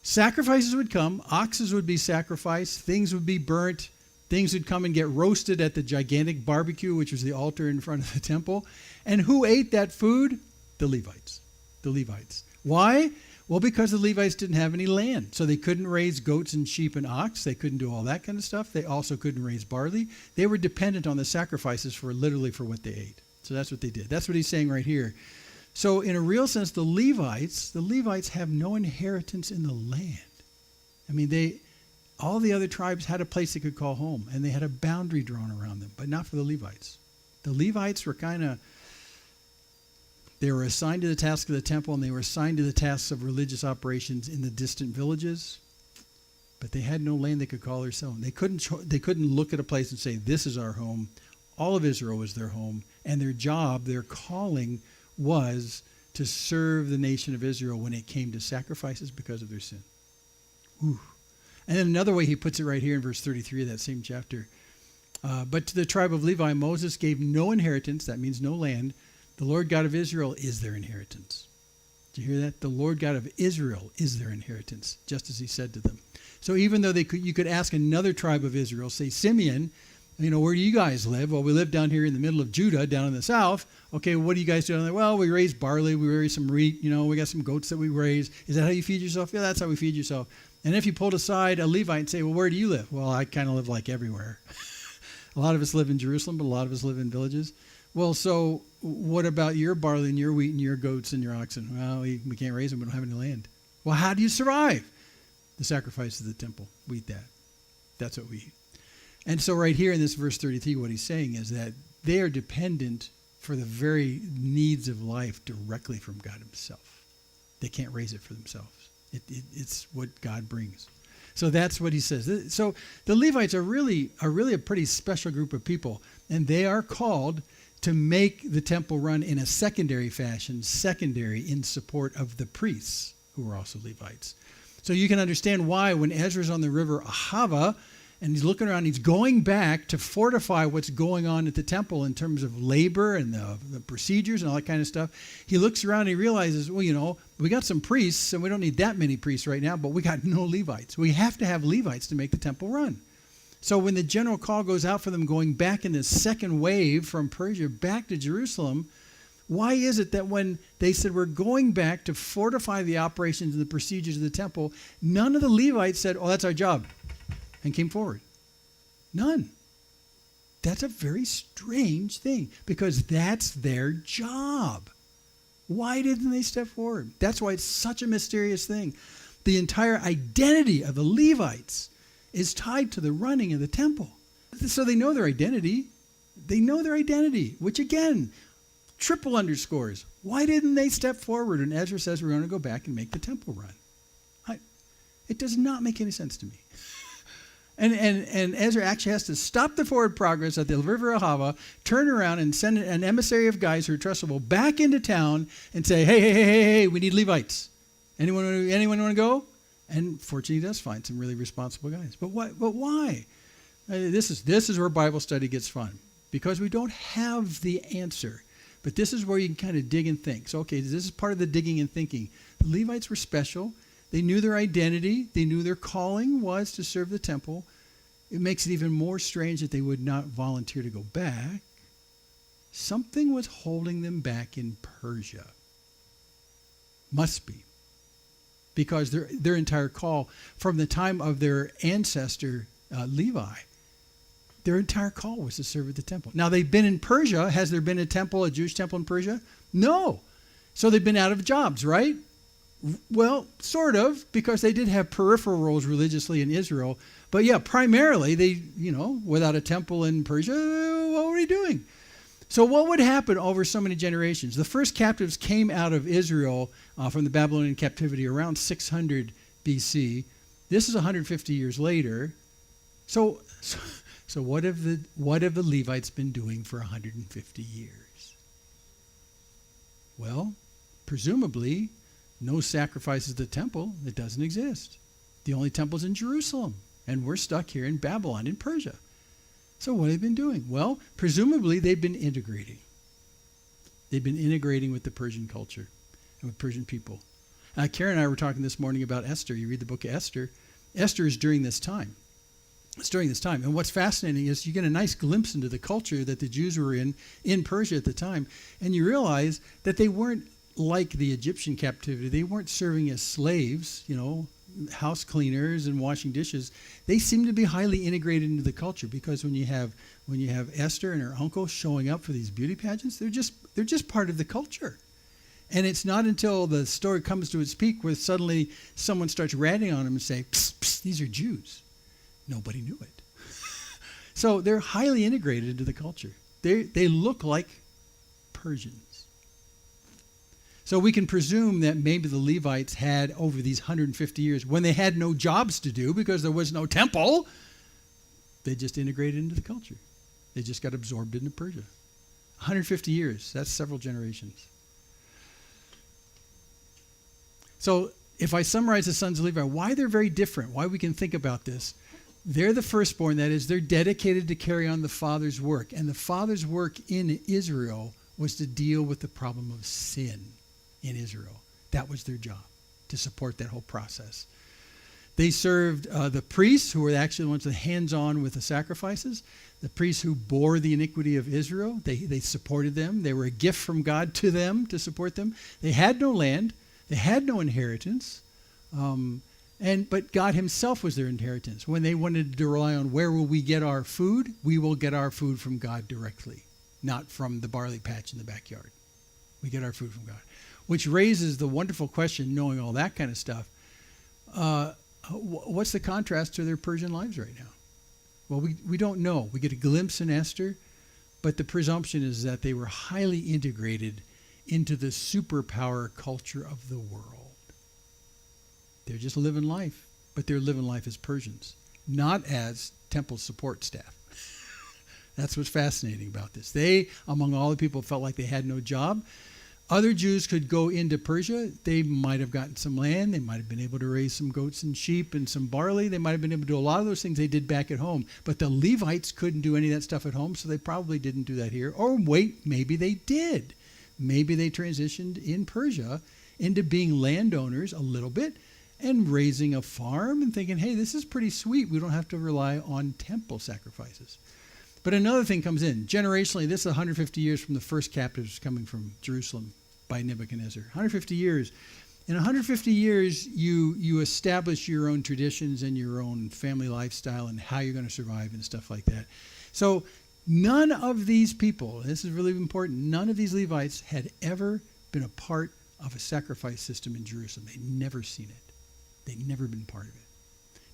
sacrifices would come, oxes would be sacrificed, things would be burnt, things would come and get roasted at the gigantic barbecue, which was the altar in front of the temple. And who ate that food? The Levites. The Levites. Why? Well, because the Levites didn't have any land. So they couldn't raise goats and sheep and ox. They couldn't do all that kind of stuff. They also couldn't raise barley. They were dependent on the sacrifices for what they ate. So that's what they did. That's what he's saying right here. So in a real sense, the Levites have no inheritance in the land. I mean, all the other tribes had a place they could call home, and they had a boundary drawn around them, but not for the Levites. The Levites were kind of They were assigned to the task of the temple, and they were assigned to the tasks of religious operations in the distant villages. But they had no land they could call their own. They couldn't look at a place and say, this is our home. All of Israel was their home. And their job, their calling, was to serve the nation of Israel when it came to sacrifices because of their sin. Ooh. And then another way he puts it right here in verse 33 of that same chapter. But to the tribe of Levi, Moses gave no inheritance. That means no land. The Lord God of Israel is their inheritance. Did you hear that? The Lord God of Israel is their inheritance, just as he said to them. So even though you could ask another tribe of Israel, say Simeon, where do you guys live? Well, we live down here in the middle of Judah, down in the south. Okay, what do you guys do down there? Well, we raise barley, we raise some wheat, we got some goats that we raise. Is that how you feed yourself? Yeah, that's how we feed yourself. And if you pulled aside a Levite and say, well, where do you live? Well, I kind of live like everywhere. A lot of us live in Jerusalem, but a lot of us live in villages. Well, so what about your barley and your wheat and your goats and your oxen? Well, we can't raise them. We don't have any land. Well, how do you survive? The sacrifice of the temple. We eat that. That's what we eat. And so right here in this verse 33, what he's saying is that they are dependent for the very needs of life directly from God himself. They can't raise it for themselves. It's what God brings. So that's what he says. So the Levites are really a pretty special group of people, and they are called to make the temple run in a secondary fashion, in support of the priests, who were also Levites. So you can understand why when Ezra's on the river Ahava, and he's looking around, he's going back to fortify what's going on at the temple in terms of labor and the procedures and all that kind of stuff. He looks around and he realizes, well, we got some priests, and we don't need that many priests right now, but we got no Levites. We have to have Levites to make the temple run. So when the general call goes out for them going back in this second wave from Persia back to Jerusalem, why is it that when they said we're going back to fortify the operations and the procedures of the temple, none of the Levites said, oh, that's our job, and came forward? None. That's a very strange thing, because that's their job. Why didn't they step forward? That's why it's such a mysterious thing. The entire identity of the Levites is tied to the running of the temple. So they know their identity. They know their identity, which again, triple underscores. Why didn't they step forward? And Ezra says we're going to go back and make the temple run. It does not make any sense to me. And Ezra actually has to stop the forward progress at the river Ahava, turn around and send an emissary of guys who are trustable back into town and say, hey, we need Levites. Anyone want to go? And fortunately, he does find some really responsible guys. But why? This is where Bible study gets fun, because we don't have the answer. But this is where you can kind of dig and think. So, okay, this is part of the digging and thinking. The Levites were special. They knew their identity. They knew their calling was to serve the temple. It makes it even more strange that they would not volunteer to go back. Something was holding them back in Persia. Must be. Because their entire call, from the time of their ancestor Levi, their entire call was to serve at the temple. Now, they've been in Persia. Has there been a Jewish temple in Persia? No. So they've been out of jobs, right? Well, sort of, because they did have peripheral roles religiously in Israel. But yeah, primarily, they, without a temple in Persia, what were they doing? So what would happen over so many generations? The first captives came out of Israel from the Babylonian captivity around 600 BC. This is 150 years later. So what have the Levites been doing for 150 years? Well, presumably, no sacrifices to the temple. It doesn't exist. The only temple's in Jerusalem, and we're stuck here in Babylon, in Persia. So what have they been doing? Well, presumably they've been integrating. They've been integrating with the Persian culture and with Persian people. Karen and I were talking this morning about Esther. You read the book of Esther. Esther is during this time. It's during this time. And what's fascinating is you get a nice glimpse into the culture that the Jews were in Persia at the time, and you realize that they weren't like the Egyptian captivity. They weren't serving as slaves, house cleaners and washing dishes. They seem to be highly integrated into the culture, because when you have Esther and her uncle showing up for these beauty pageants, they're just part of the culture. And it's not until the story comes to its peak where suddenly someone starts ratting on them and say, psst, psst, these are Jews. Nobody knew it. So they're highly integrated into the culture. They look like Persians. So we can presume that maybe the Levites had, over these 150 years, when they had no jobs to do because there was no temple, they just integrated into the culture. They just got absorbed into Persia. 150 years, that's several generations. So if I summarize the sons of Levi, why they're very different, why we can think about this. They're the firstborn, that is, they're dedicated to carry on the Father's work. And the Father's work in Israel was to deal with the problem of sin in Israel. That was their job, to support that whole process. They served the priests, who were actually the ones that hands-on with the sacrifices. The priests who bore the iniquity of Israel, they supported them. They were a gift from God to them to support them. They had no land. They had no inheritance. But God himself was their inheritance. When they wanted to rely on where will we get our food, we will get our food from God directly, not from the barley patch in the backyard. We get our food from God. Which raises the wonderful question, knowing all that kind of stuff, what's the contrast to their Persian lives right now? Well, we don't know. We get a glimpse in Esther, but the presumption is that they were highly integrated into the superpower culture of the world. They're just living life, but they're living life as Persians, not as temple support staff. That's what's fascinating about this. They, among all the people, felt like they had no job. Other Jews could go into Persia. They might have gotten some land. They might have been able to raise some goats and sheep and some barley. They might have been able to do a lot of those things they did back at home. But the Levites couldn't do any of that stuff at home, so they probably didn't do that here. Or wait, maybe they did. Maybe they transitioned in Persia into being landowners a little bit and raising a farm and thinking, hey, this is pretty sweet. We don't have to rely on temple sacrifices. But another thing comes in. Generationally, this is 150 years from the first captives coming from Jerusalem by Nebuchadnezzar. 150 years. In 150 years, you establish your own traditions and your own family lifestyle and how you're going to survive and stuff like that. So none of these people, and this is really important, none of these Levites had ever been a part of a sacrifice system in Jerusalem. They'd never seen it. They'd never been part of it.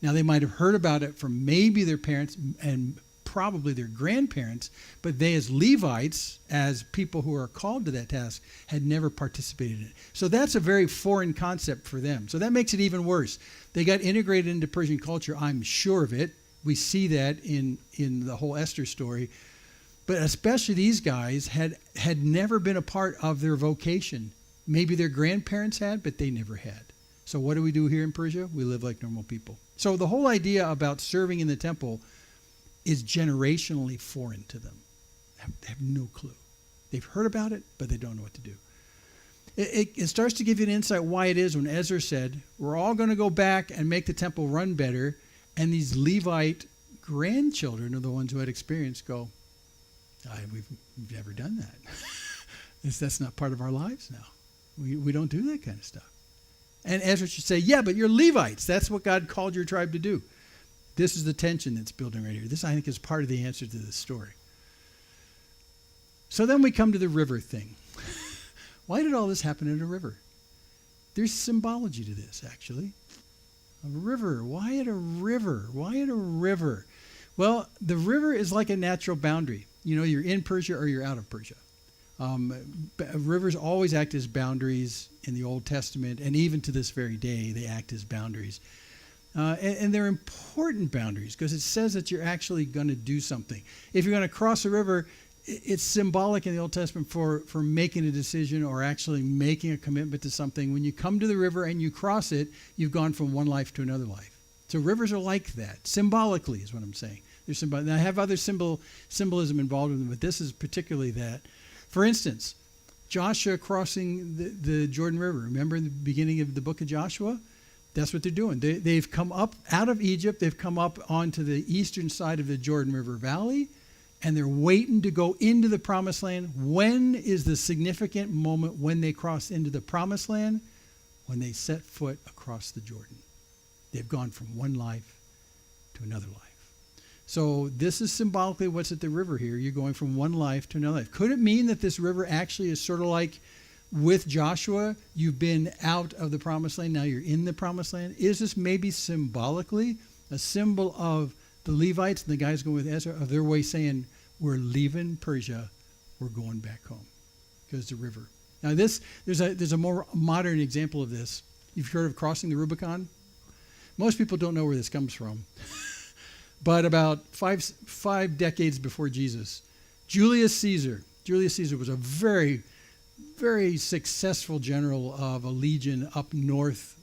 Now, they might have heard about it from maybe their parents and probably their grandparents, but they as Levites, as people who are called to that task, had never participated in it. So that's a very foreign concept for them. So that makes it even worse. They got integrated into Persian culture, I'm sure of it. We see that in the whole Esther story. But especially these guys had never been a part of their vocation. Maybe their grandparents had, but they never had. So what do we do here in Persia? We live like normal people. So the whole idea about serving in the temple is generationally foreign to them. They have no clue. They've heard about it, but they don't know what to do. It starts to give you an insight why it is when Ezra said, we're all going to go back and make the temple run better, and these Levite grandchildren are the ones who had experience go, we've never done that. That's not part of our lives now. We don't do that kind of stuff. And Ezra should say, yeah, but you're Levites. That's what God called your tribe to do. This is the tension that's building right here. This, I think, is part of the answer to this story. So then we come to the river thing. Why did all this happen in a river? There's symbology to this, actually. A river. Why at a river? Why at a river? Well, the river is like a natural boundary. You know, you're in Persia or you're out of Persia. Rivers always act as boundaries in the Old Testament, and even to this very day, they act as boundaries. And they're important boundaries because it says that you're actually going to do something. If you're going to cross a river, it's symbolic in the Old Testament for making a decision or actually making a commitment to something. When you come to the river and you cross it, you've gone from one life to another life. So rivers are like that. Symbolically is what I'm saying. Now, I have other symbolism involved in them, but this is particularly that. For instance, Joshua crossing the Jordan River. Remember in the beginning of the book of Joshua? That's what they're doing. They've come up out of Egypt. They've come up onto the eastern side of the Jordan River Valley, and they're waiting to go into the Promised Land. When is the significant moment when they cross into the Promised Land? When they set foot across the Jordan. They've gone from one life to another life. So this is symbolically what's at the river here. You're going from one life to another life. Could it mean that this river actually is sort of like with Joshua, you've been out of the Promised Land, now you're in the Promised Land? Is this maybe symbolically a symbol of the Levites and the guys going with Ezra, of their way saying, we're leaving Persia, we're going back home? Because the river. Now there's a more modern example of this. You've heard of crossing the Rubicon? Most people don't know where this comes from. But about five decades before Jesus, Julius Caesar was a very, very successful general of a legion up north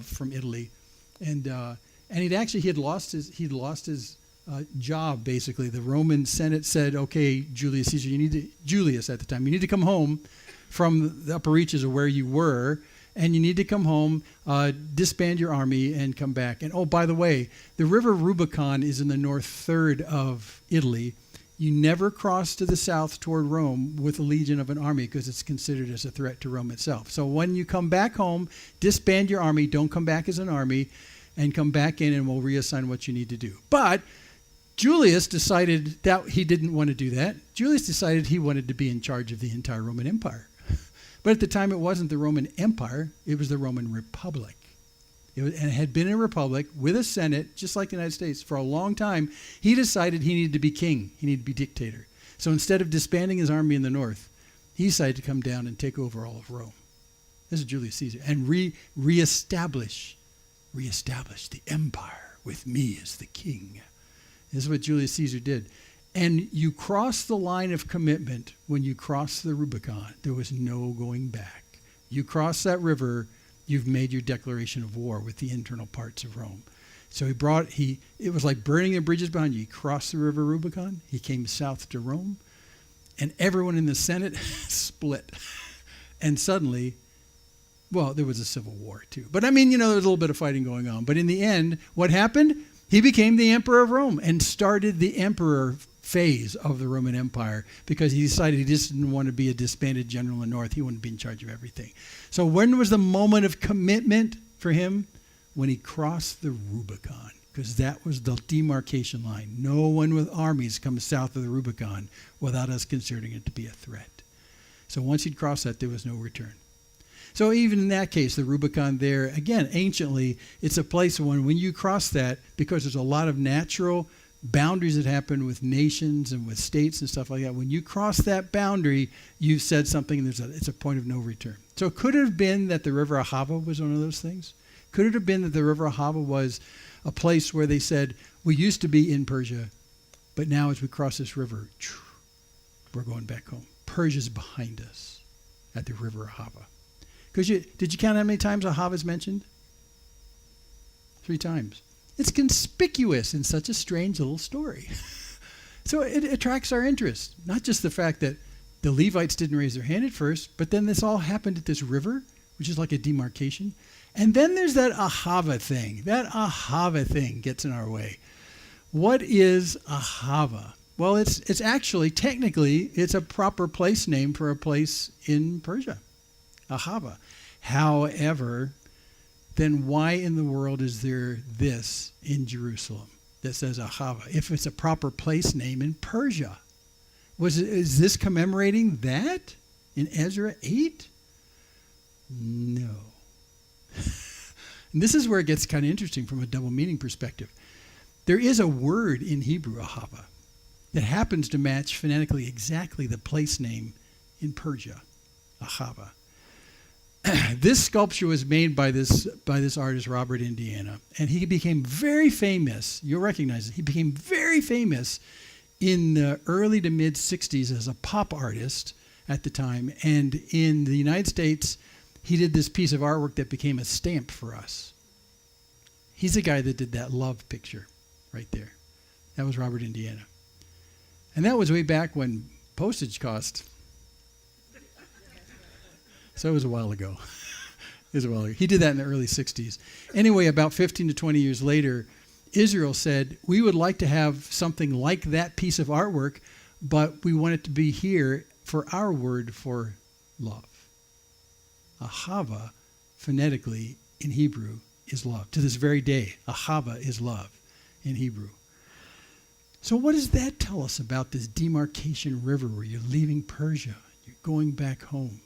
from Italy, and he had lost his job. Basically, the Roman Senate said, "Okay, Julius Caesar, Julius at the time, you need to come home from the upper reaches of where you were, and you need to come home, disband your army, and come back. And oh, by the way, the river Rubicon is in the north third of Italy. You never cross to the south toward Rome with a legion of an army because it's considered as a threat to Rome itself. So when you come back home, disband your army, don't come back as an army, and come back in and we'll reassign what you need to do." But Julius decided that he didn't want to do that. Julius decided he wanted to be in charge of the entire Roman Empire. But at the time, it wasn't the Roman Empire, it was the Roman Republic. And it had been a republic with a Senate, just like the United States, for a long time. He decided he needed to be king. He needed to be dictator. So instead of disbanding his army in the north, he decided to come down and take over all of Rome. This is Julius Caesar. And reestablish the empire with me as the king. This is what Julius Caesar did. And you cross the line of commitment when you cross the Rubicon. There was no going back. You cross that river, you've made your declaration of war with the internal parts of Rome. So it was like burning the bridges behind you. He crossed the river Rubicon. He came south to Rome. And everyone in the Senate split. And suddenly, well, there was a civil war too. But I mean, there was a little bit of fighting going on. But in the end, what happened? He became the emperor of Rome and started the emperor phase of the Roman Empire because he decided he just didn't want to be a disbanded general in the north. He wanted to be in charge of everything. So when was the moment of commitment for him? When he crossed the Rubicon, because that was the demarcation line. No one with armies comes south of the Rubicon without us considering it to be a threat. So once he'd crossed that, there was no return. So even in that case, the Rubicon there, again, anciently, it's a place when you cross that, because there's a lot of natural boundaries that happen with nations and with states and stuff like that. When you cross that boundary, you've said something, and it's a point of no return. So could it have been that the River Ahava was one of those things? Could it have been that the River Ahava was a place where they said, we used to be in Persia, but now as we cross this river, we're going back home. Persia's behind us at the River Ahava. Did you count how many times Ahava is mentioned? 3 times. It's conspicuous in such a strange little story. So it attracts our interest. Not just the fact that the Levites didn't raise their hand at first, but then this all happened at this river, which is like a demarcation. And then there's that Ahava thing. That Ahava thing gets in our way. What is Ahava? Well, it's actually, technically, it's a proper place name for a place in Persia. Ahava. However, then why in the world is there this in Jerusalem that says Ahava if it's a proper place name in Persia? Is this commemorating that in Ezra 8? No. And this is where it gets kind of interesting from a double meaning perspective. There is a word in Hebrew, Ahava, that happens to match phonetically exactly the place name in Persia, Ahava. This sculpture was made by this artist, Robert Indiana, and he became very famous. You'll recognize it. He became very famous in the early to mid 60s as a pop artist at the time. And in the United States, he did this piece of artwork that became a stamp for us. He's the guy that did that love picture right there. That was Robert Indiana. And that was way back when postage cost. So it was a while ago. He did that in the early 60s. Anyway, about 15 to 20 years later, Israel said, we would like to have something like that piece of artwork, but we want it to be here for our word for love. Ahava, phonetically, in Hebrew, is love. To this very day, Ahava is love in Hebrew. So what does that tell us about this demarcation river where you're leaving Persia, you're going back home?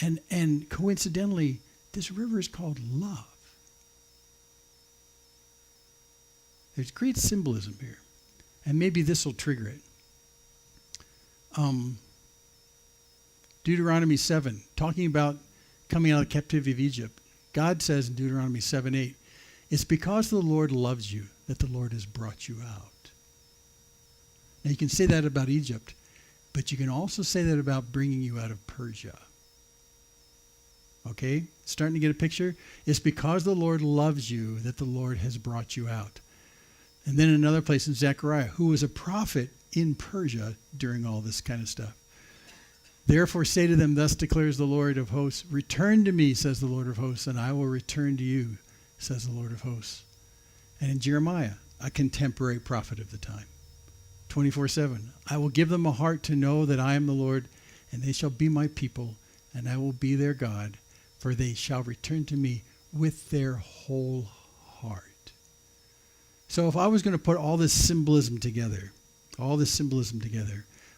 And coincidentally, this river is called love. There's great symbolism here. And maybe this will trigger it. Deuteronomy 7, talking about coming out of captivity of Egypt. God says in Deuteronomy 7:8, it's because the Lord loves you that the Lord has brought you out. Now you can say that about Egypt, but you can also say that about bringing you out of Persia. Okay? Starting to get a picture? It's because the Lord loves you that the Lord has brought you out. And then another place in Zechariah, who was a prophet in Persia during all this kind of stuff. Therefore say to them, thus declares the Lord of hosts, return to me, says the Lord of hosts, and I will return to you, says the Lord of hosts. And in Jeremiah, a contemporary prophet of the time, 24/7, I will give them a heart to know that I am the Lord, and they shall be my people, and I will be their God, for they shall return to me with their whole heart. So if I was going to put all this symbolism together,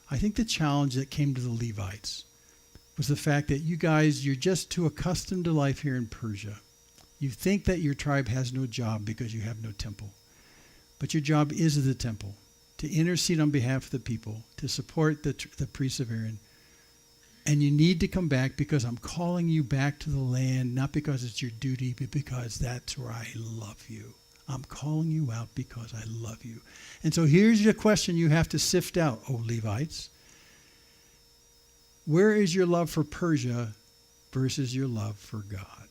I think the challenge that came to the Levites was the fact that you guys, you're just too accustomed to life here in Persia. You think that your tribe has no job because you have no temple. But your job is the temple, to intercede on behalf of the people, to support the priests of Aaron. And you need to come back because I'm calling you back to the land, not because it's your duty, but because that's where I love you. I'm calling you out because I love you. And so here's your question you have to sift out, O Levites. Where is your love for Persia versus your love for God?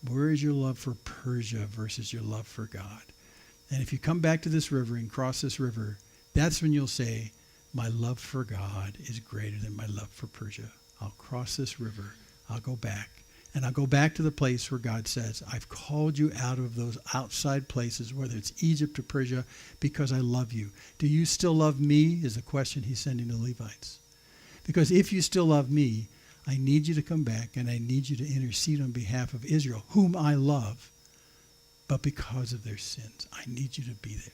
Where is your love for Persia versus your love for God? And if you come back to this river and cross this river, that's when you'll say, my love for God is greater than my love for Persia. I'll cross this river. I'll go back. And I'll go back to the place where God says, I've called you out of those outside places, whether it's Egypt or Persia, because I love you. Do you still love me is the question he's sending to the Levites. Because if you still love me, I need you to come back and I need you to intercede on behalf of Israel, whom I love, but because of their sins, I need you to be there.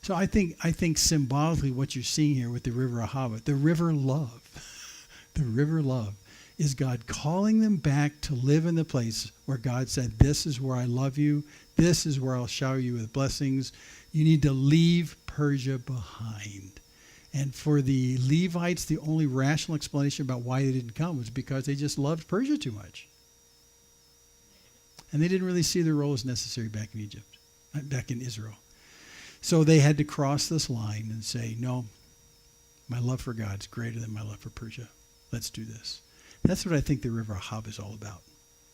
So I think symbolically what you're seeing here with the river Ahava, the river love, is God calling them back to live in the place where God said, this is where I love you. This is where I'll shower you with blessings. You need to leave Persia behind. And for the Levites, the only rational explanation about why they didn't come was because they just loved Persia too much. And they didn't really see their role as necessary back in Egypt, back in Israel. So they had to cross this line and say, no, my love for God is greater than my love for Persia. Let's do this. That's what I think the river Ahava is all about.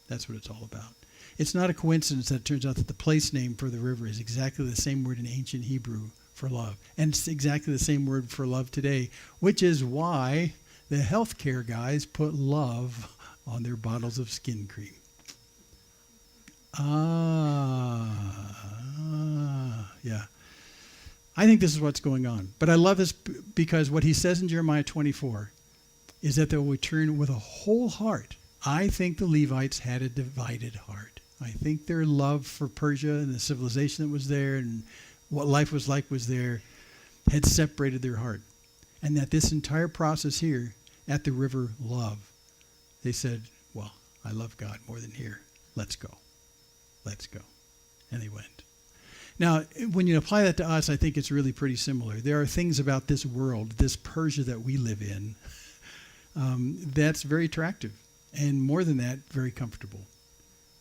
That's what it's all about. It's not a coincidence that it turns out that the place name for the river is exactly the same word in ancient Hebrew for love. And it's exactly the same word for love today, which is why the healthcare guys put love on their bottles of skin cream. Yeah. I think this is what's going on. But I love this because what he says in Jeremiah 24 is that they'll return with a whole heart. I think the Levites had a divided heart. I think their love for Persia and the civilization that was there and what life was like was there had separated their heart. And that this entire process here at the river Love, they said, well, I love God more than here. Let's go. Let's go. And they went. Now, when you apply that to us, I think it's really pretty similar. There are things about this world, this Persia that we live in, that's very attractive. And more than that, very comfortable.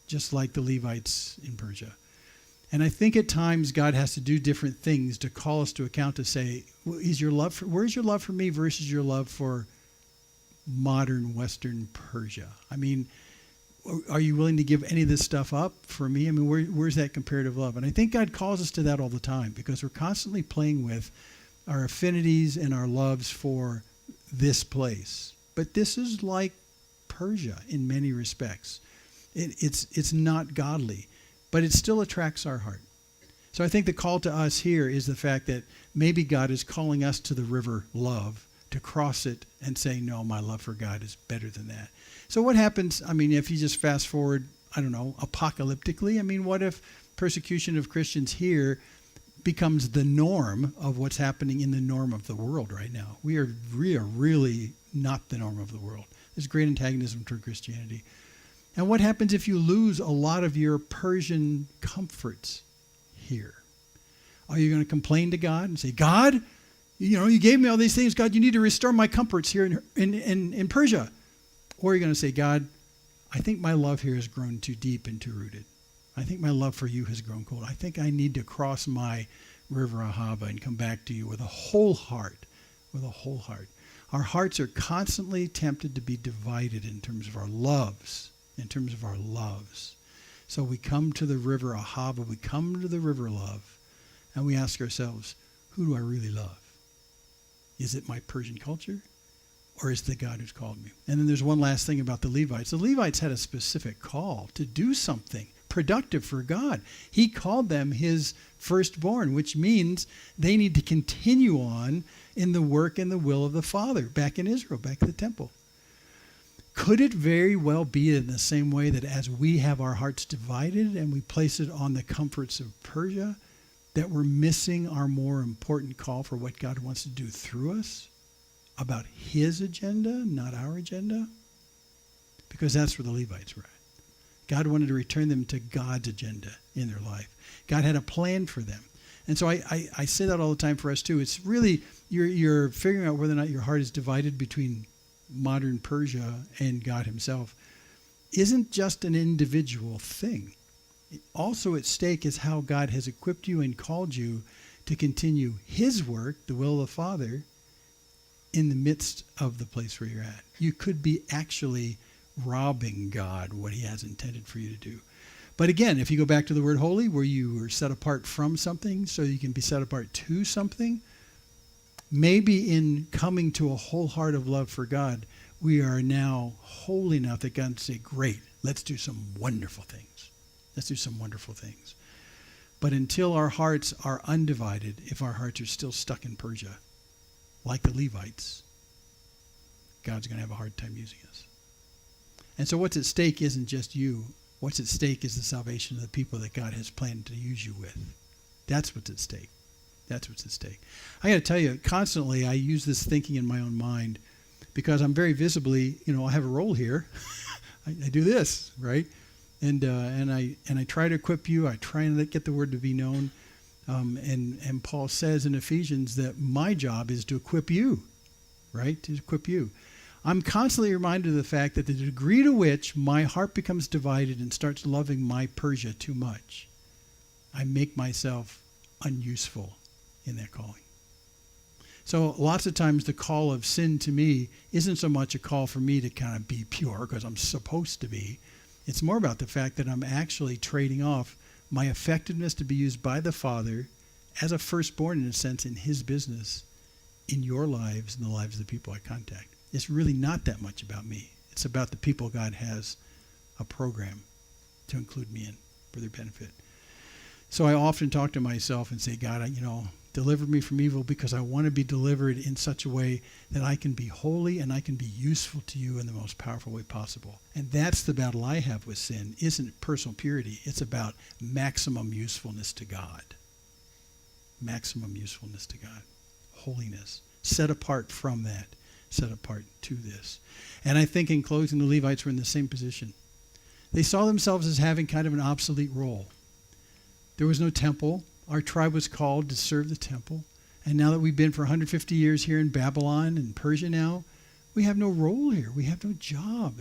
Just like the Levites in Persia. And I think at times God has to do different things to call us to account to say, where's your love for me versus your love for modern Western Persia? I mean, are you willing to give any of this stuff up for me? I mean, where's that comparative love? And I think God calls us to that all the time because we're constantly playing with our affinities and our loves for this place. But this is like Persia in many respects. It's not godly, but it still attracts our heart. So I think the call to us here is the fact that maybe God is calling us to the river Love to cross it and say, no, my love for God is better than that. So what happens, I mean, if you just fast forward, I don't know, apocalyptically, I mean, what if persecution of Christians here becomes the norm of what's happening in the norm of the world right now? We are really not the norm of the world. There's great antagonism toward Christianity. And what happens if you lose a lot of your Persian comforts here? Are you going to complain to God and say, God, You gave me all these things. God, you need to restore my comforts here in Persia. Or you're going to say, God, I think my love here has grown too deep and too rooted. I think my love for you has grown cold. I think I need to cross my river Ahava and come back to you with a whole heart, with a whole heart. Our hearts are constantly tempted to be divided in terms of our loves, So we come to the river Ahava, we come to the river love, and we ask ourselves, who do I really love? Is it my Persian culture, or is it the God who's called me? And then there's one last thing about the Levites. The Levites had a specific call to do something productive for God. He called them his firstborn, which means they need to continue on in the work and the will of the Father back in Israel, back at the temple. Could it very well be in the same way that as we have our hearts divided and we place it on the comforts of Persia, that we're missing our more important call for what God wants to do through us, about his agenda, not our agenda? Because that's where the Levites were at. God wanted to return them to God's agenda in their life. God had a plan for them. And so I say that all the time for us too. It's really, you're figuring out whether or not your heart is divided between modern Persia and God himself isn't just an individual thing. Also at stake is how God has equipped you and called you to continue his work, the will of the Father, in the midst of the place where you're at. You could be actually robbing God what he has intended for you to do. But again, if you go back to the word holy, where you were set apart from something so you can be set apart to something, maybe in coming to a whole heart of love for God, we are now holy enough that God can say, great, let's do some wonderful things. Let's do some wonderful things. But until our hearts are undivided, if our hearts are still stuck in Persia, like the Levites, God's going to have a hard time using us. And so what's at stake isn't just you. What's at stake is the salvation of the people that God has planned to use you with. That's what's at stake. That's what's at stake. I got to tell you, constantly I use this thinking in my own mind because I'm very visibly, I have a role here. I do this, right? And I try to equip you. I try and get the word to be known. And Paul says in Ephesians that my job is to equip you, right? To equip you. I'm constantly reminded of the fact that the degree to which my heart becomes divided and starts loving my Persia too much, I make myself unuseful in that calling. So lots of times the call of sin to me isn't so much a call for me to kind of be pure because I'm supposed to be. It's more about the fact that I'm actually trading off my effectiveness to be used by the Father as a firstborn, in a sense, in his business, in your lives and the lives of the people I contact. It's really not that much about me. It's about the people God has a program to include me in for their benefit. So I often talk to myself and say, God, deliver me from evil because I want to be delivered in such a way that I can be holy and I can be useful to you in the most powerful way possible. And that's the battle I have with sin. Isn't personal purity. It's about maximum usefulness to God. Maximum usefulness to God. Holiness. Set apart from that. Set apart to this. And I think in closing, the Levites were in the same position. They saw themselves as having kind of an obsolete role. There was no temple. Our tribe was called to serve the temple. And now that we've been for 150 years here in Babylon and Persia now, we have no role here. We have no job.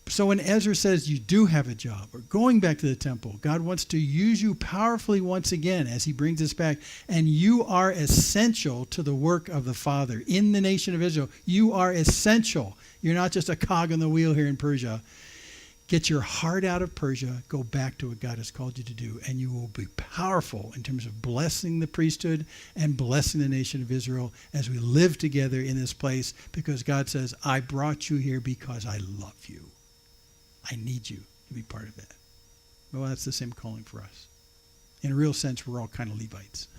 So when Ezra says you do have a job, or going back to the temple, God wants to use you powerfully once again as he brings us back. And you are essential to the work of the Father in the nation of Israel. You are essential. You're not just a cog on the wheel here in Persia. Get your heart out of Persia. Go back to what God has called you to do. And you will be powerful in terms of blessing the priesthood and blessing the nation of Israel as we live together in this place. Because God says, I brought you here because I love you. I need you to be part of that. Well, that's the same calling for us. In a real sense, we're all kind of Levites.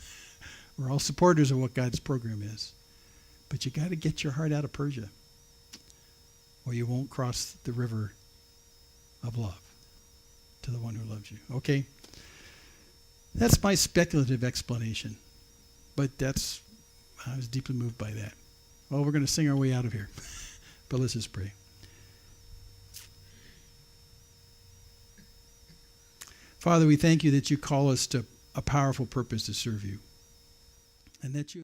We're all supporters of what God's program is. But you got to get your heart out of Persia, or you won't cross the river of love to the one who loves you. Okay? That's my speculative explanation. But I was deeply moved by that. Well, we're going to sing our way out of here. But let's just pray. Father, we thank you that you call us to a powerful purpose to serve you. And that you